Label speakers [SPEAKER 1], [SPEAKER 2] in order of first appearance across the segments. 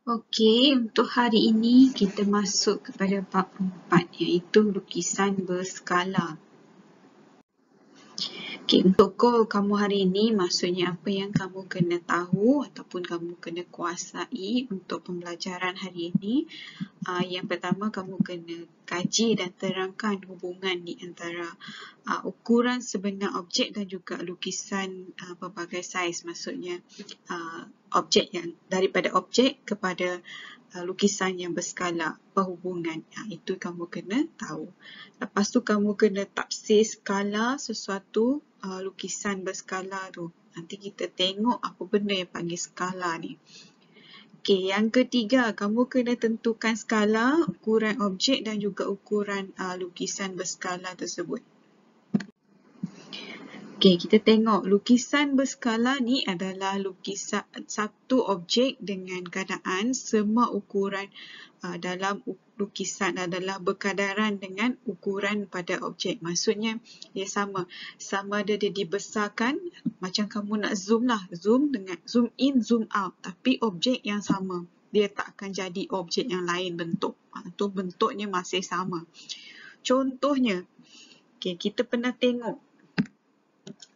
[SPEAKER 1] Okey, untuk hari ini kita masuk kepada bab 4 iaitu lukisan berskala. Okey, untuk goal kamu hari ini maksudnya apa yang kamu kena tahu ataupun kamu kena kuasai untuk pembelajaran hari ini. Yang pertama kamu kena kaji dan terangkan hubungan di antara ukuran sebenar objek dan juga lukisan pelbagai saiz, maksudnya objek yang daripada objek kepada lukisan yang berskala, perhubungan. Itu kamu kena tahu. Lepas tu kamu kena tafsir skala sesuatu lukisan berskala tu. Nanti kita tengok apa benda yang panggil skala ni. Okey, yang ketiga, kamu kena tentukan skala, ukuran objek dan juga ukuran lukisan berskala tersebut. Okey, kita tengok lukisan berskala ni adalah lukisan satu objek dengan keadaan semua ukuran dalam lukisan adalah berkadaran dengan ukuran pada objek. Maksudnya dia sama ada dia dibesarkan, macam kamu nak zoom lah, zoom in, zoom out, tapi objek yang sama. Dia tak akan jadi objek yang lain bentuk. Tu bentuknya masih sama. Contohnya, okey, kita pernah tengok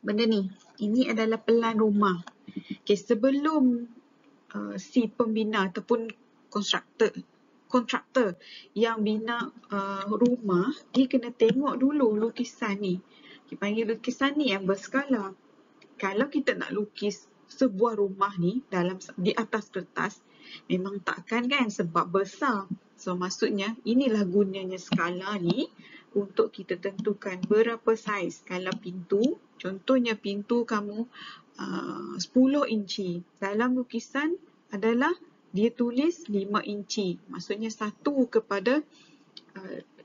[SPEAKER 1] benda ni. Ini adalah pelan rumah. Okey, sebelum si pembina ataupun kontraktor yang bina rumah, dia kena tengok dulu lukisan ni. Kita panggil lukisan ni yang berskala. Kalau kita nak lukis sebuah rumah ni di atas kertas, memang takkan kan sebab besar. So maksudnya inilah gunanya skala ni untuk kita tentukan berapa saiz. Kalau pintu, contohnya pintu kamu 10 inci. Dalam lukisan adalah dia tulis 5 inci. Maksudnya 1 kepada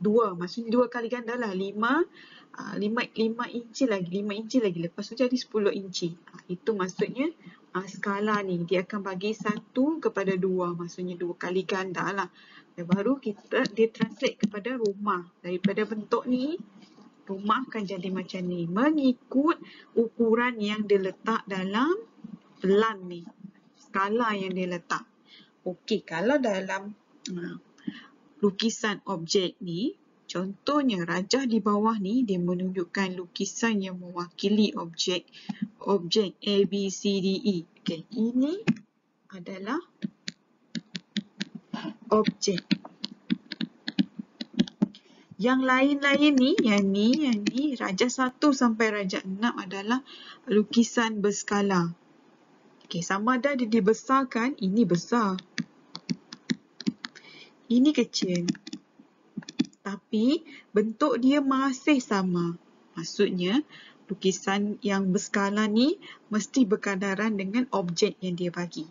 [SPEAKER 1] 2. Maksudnya 2 kali ganda lah. 5 inci lagi. Lepas tu jadi 10 inci. Itu maksudnya skala ni. Dia akan bagi 1 kepada 2. Maksudnya 2 kali ganda lah. Dan baru dia translate kepada rumah. Daripada bentuk ni, rumah akan jadi macam ni. Mengikut ukuran yang diletak dalam pelan ni. Skala yang dia letak. Okey, kalau dalam lukisan objek ni, contohnya rajah di bawah ni, dia menunjukkan lukisan yang mewakili objek A, B, C, D, E. Okey, ini adalah objek. Yang lain-lain ni, yang ni, rajah 1 sampai rajah 6 adalah lukisan berskala. Okey, sama ada dia dibesarkan, ini besar. Ini kecil. Tapi bentuk dia masih sama. Maksudnya, lukisan yang berskala ni mesti berkadaran dengan objek yang dia bagi.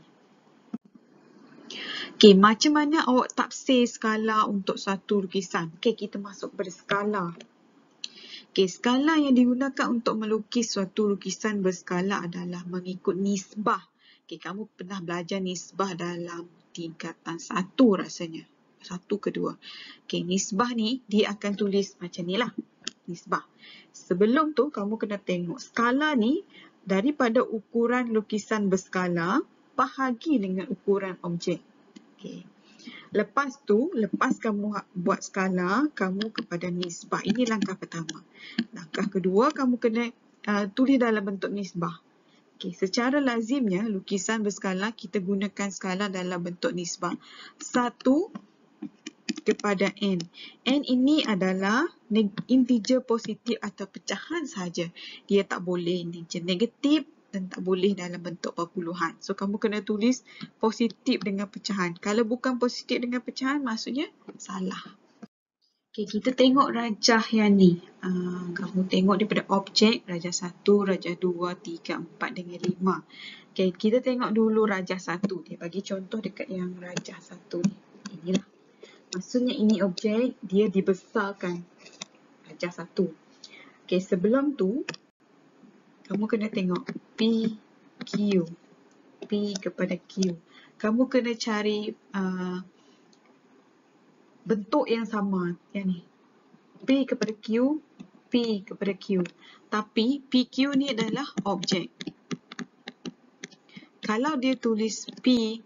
[SPEAKER 1] Okey, macam mana awak tafsir skala untuk satu lukisan? Okey, kita masuk pada skala. Okey, skala yang digunakan untuk melukis suatu lukisan berskala adalah mengikut nisbah. Okey, kamu pernah belajar nisbah dalam tingkatan 1 rasanya. 1 ke 2. Okey, nisbah ni dia akan tulis macam ni lah. Nisbah. Sebelum tu kamu kena tengok skala ni daripada ukuran lukisan berskala bahagi dengan ukuran objek. Okey. Lepas tu, lepas kamu buat skala, kamu kepada nisbah. Ini langkah pertama. Langkah kedua, kamu kena tulis dalam bentuk nisbah. Okey, secara lazimnya lukisan berskala kita gunakan skala dalam bentuk nisbah. 1 kepada n. N ini adalah integer positif atau pecahan sahaja. Dia tak boleh integer negatif dan tak boleh dalam bentuk perpuluhan. So, kamu kena tulis positif dengan pecahan. Kalau bukan positif dengan pecahan, maksudnya salah. Okey, kita tengok rajah yang ni. Kamu tengok daripada objek, rajah 1, rajah 2, 3, 4 dengan 5. Okey, kita tengok dulu rajah 1. Dia bagi contoh dekat yang rajah 1 ni. Inilah. Maksudnya ini objek, dia dibesarkan. Rajah 1. Okey, sebelum tu, kamu kena tengok P, Q. P kepada Q. Kamu kena cari bentuk yang sama. Yang ni. P kepada Q, P kepada Q. Tapi PQ ni adalah objek. Kalau dia tulis P,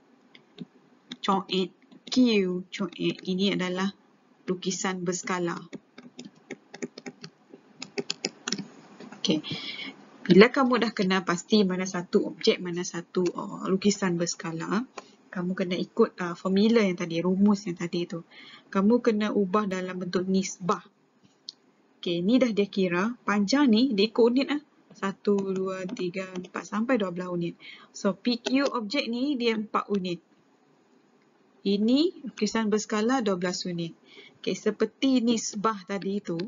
[SPEAKER 1] coet Q, coet ini adalah lukisan berskala. Okey. Bila kamu dah kenal pasti mana satu objek, mana satu lukisan berskala, kamu kena ikut formula yang tadi, rumus yang tadi tu. Kamu kena ubah dalam bentuk nisbah. Okey, ni dah dia kira. Panjang ni dia ikut unit 1, 2, 3, 4 sampai 12 unit. So, PQ objek ni dia 4 unit. Ini lukisan berskala 12 unit. Okey, seperti nisbah tadi tu,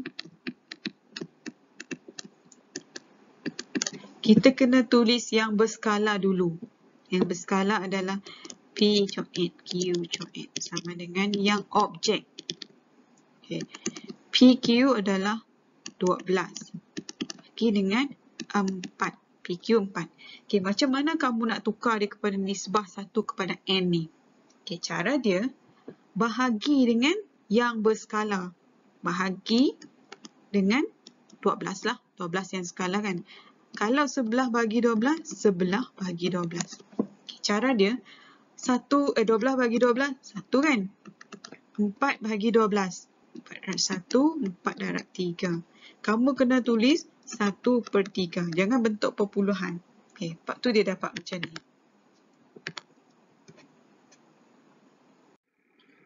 [SPEAKER 1] kita kena tulis yang berskala dulu. Yang berskala adalah P coet Q coet sama dengan yang objek. Okay. PQ adalah 12. Bagi dengan 4. PQ 4. Okay, macam mana kamu nak tukar dia kepada nisbah 1 kepada N ni? Okay, cara dia bahagi dengan yang berskala. Bahagi dengan 12 lah. 12 yang skala kan. Kalau sebelah bagi 12, sebelah bagi 12. Okay, cara dia 12 bagi 12, 1 kan? 4 bagi 12. 4 darab 1, 4 darab 3. Kamu kena tulis 1/3. Jangan bentuk perpuluhan. Okay, lepas tu dia dapat macam ni.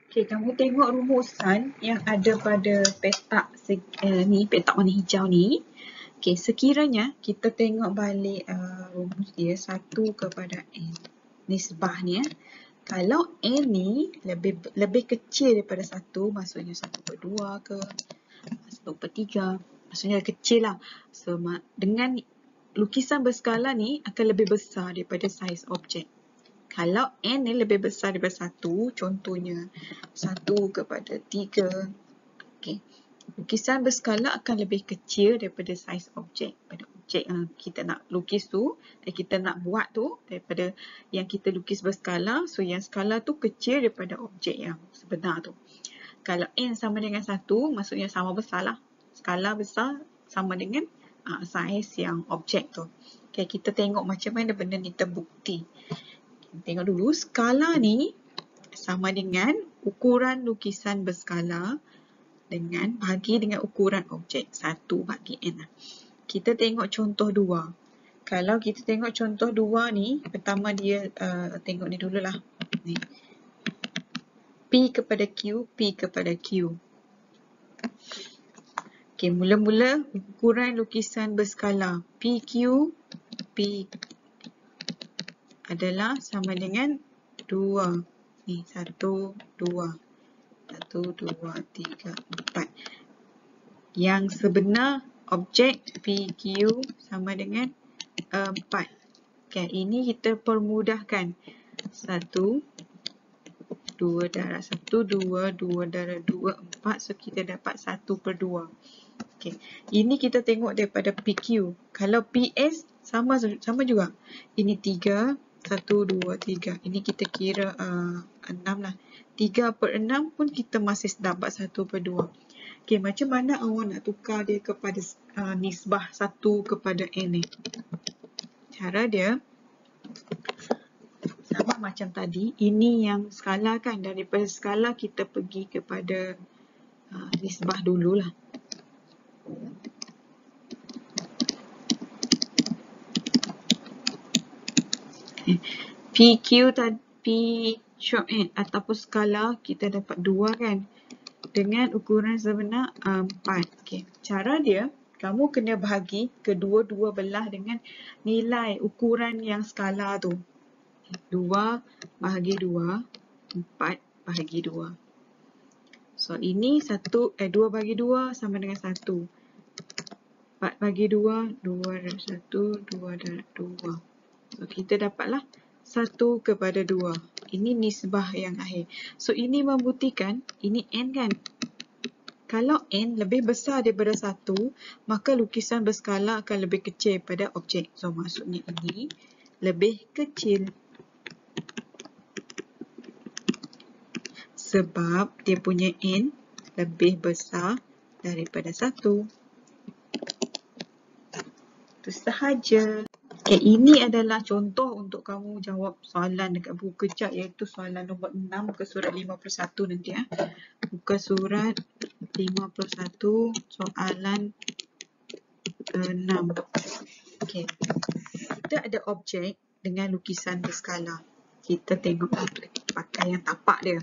[SPEAKER 1] Okay, kamu tengok rumusan yang ada pada petak ni, petak warna hijau ni. Okay, sekiranya kita tengok balik rumus dia 1 kepada N. Nisbah ni Kalau N ni lebih kecil daripada 1, maksudnya 1/2 ke 1/3, maksudnya kecil lah. So, dengan lukisan berskala ni akan lebih besar daripada saiz objek. Kalau N ni lebih besar daripada 1, contohnya 1/3, okay. Lukisan berskala akan lebih kecil daripada saiz objek. Pada objek yang kita nak lukis tu, kita nak buat tu, daripada yang kita lukis berskala. So, yang skala tu kecil daripada objek yang sebenar tu. Kalau N sama dengan 1, maksudnya sama besar lah. Skala besar sama dengan saiz yang objek tu. Okay, kita tengok macam mana benda ni terbukti. Kita tengok dulu, skala ni sama dengan ukuran lukisan berskala dengan bahagi dengan ukuran objek 1 bagi N. Kita tengok contoh 2. Kalau kita tengok contoh 2 ni, pertama dia tengok ni dululah. Ni. P kepada Q, P kepada Q. Okey, mula-mula ukuran lukisan berskala PQ, P adalah sama dengan 2. Ni 1, 2. 1, 2, 3, 4. Yang sebenar objek PQ sama dengan 4. Okay, ini kita permudahkan. 1, 2 darab 1, 2, 2 darab 2, 4. So, kita dapat 1/2. Okay. Ini kita tengok daripada PQ. Kalau PS sama juga. Ini 3, 1, 2, 3. Ini kita kira 6 lah. 3/6 pun kita masih dapat 1/2. Okey, macam mana awak nak tukar dia kepada nisbah 1 kepada N ni? Cara dia sama macam tadi. Ini yang skala kan. Daripada skala kita pergi kepada nisbah dululah. Okay. PQ tadi, P short N ataupun skala kita dapat 2 kan. Dengan ukuran sebenar 4. Okay. Cara dia, kamu kena bahagi kedua-dua belah dengan nilai ukuran yang skala tu. 2 bahagi 2, 4 bahagi 2. So, ini 2 bagi 2 sama dengan 1. 4 bagi 2, 2 darab 1, 2 darab 2. So, kita dapatlah 1/2. Ini nisbah yang akhir. So, ini membuktikan, ini N kan. Kalau N lebih besar daripada 1, maka lukisan berskala akan lebih kecil pada objek. So, maksudnya ini lebih kecil. Sebab dia punya N lebih besar daripada 1. Itu sahaja. Okay, ini adalah contoh untuk kamu jawab soalan dekat buku kejap, iaitu soalan nombor 6 muka surat 51 nanti. Muka surat 51 soalan 6. Okay. Kita ada objek dengan lukisan berskala. Kita tengok pakai yang tapak dia.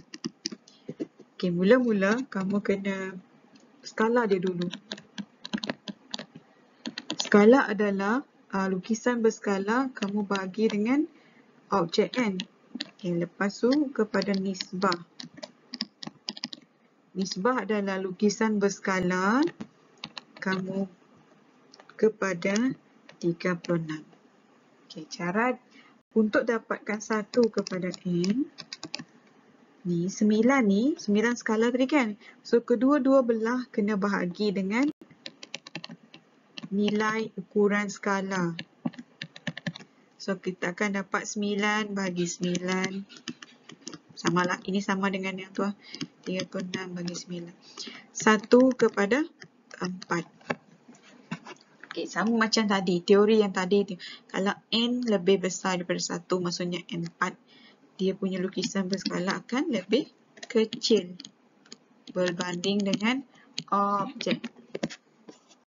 [SPEAKER 1] Okay, mula-mula kamu kena skala dia dulu. Skala adalah lukisan berskala kamu bagi dengan objek kan. Okay, lepas tu kepada nisbah. Nisbah adalah lukisan berskala kamu kepada 36. Okay, cara untuk dapatkan 1 kepada n ni, 9 ni, 9 skala tadi kan. So kedua-dua belah kena bahagi dengan nilai ukuran skala. So kita akan dapat 9 bagi 9. Samalah, ini sama dengan yang tu. 36 bagi 9. 1 kepada 4. Okay, sama macam tadi, teori yang tadi tu. Kalau n lebih besar daripada 1, maksudnya n4, dia punya lukisan berskala akan lebih kecil berbanding dengan objek.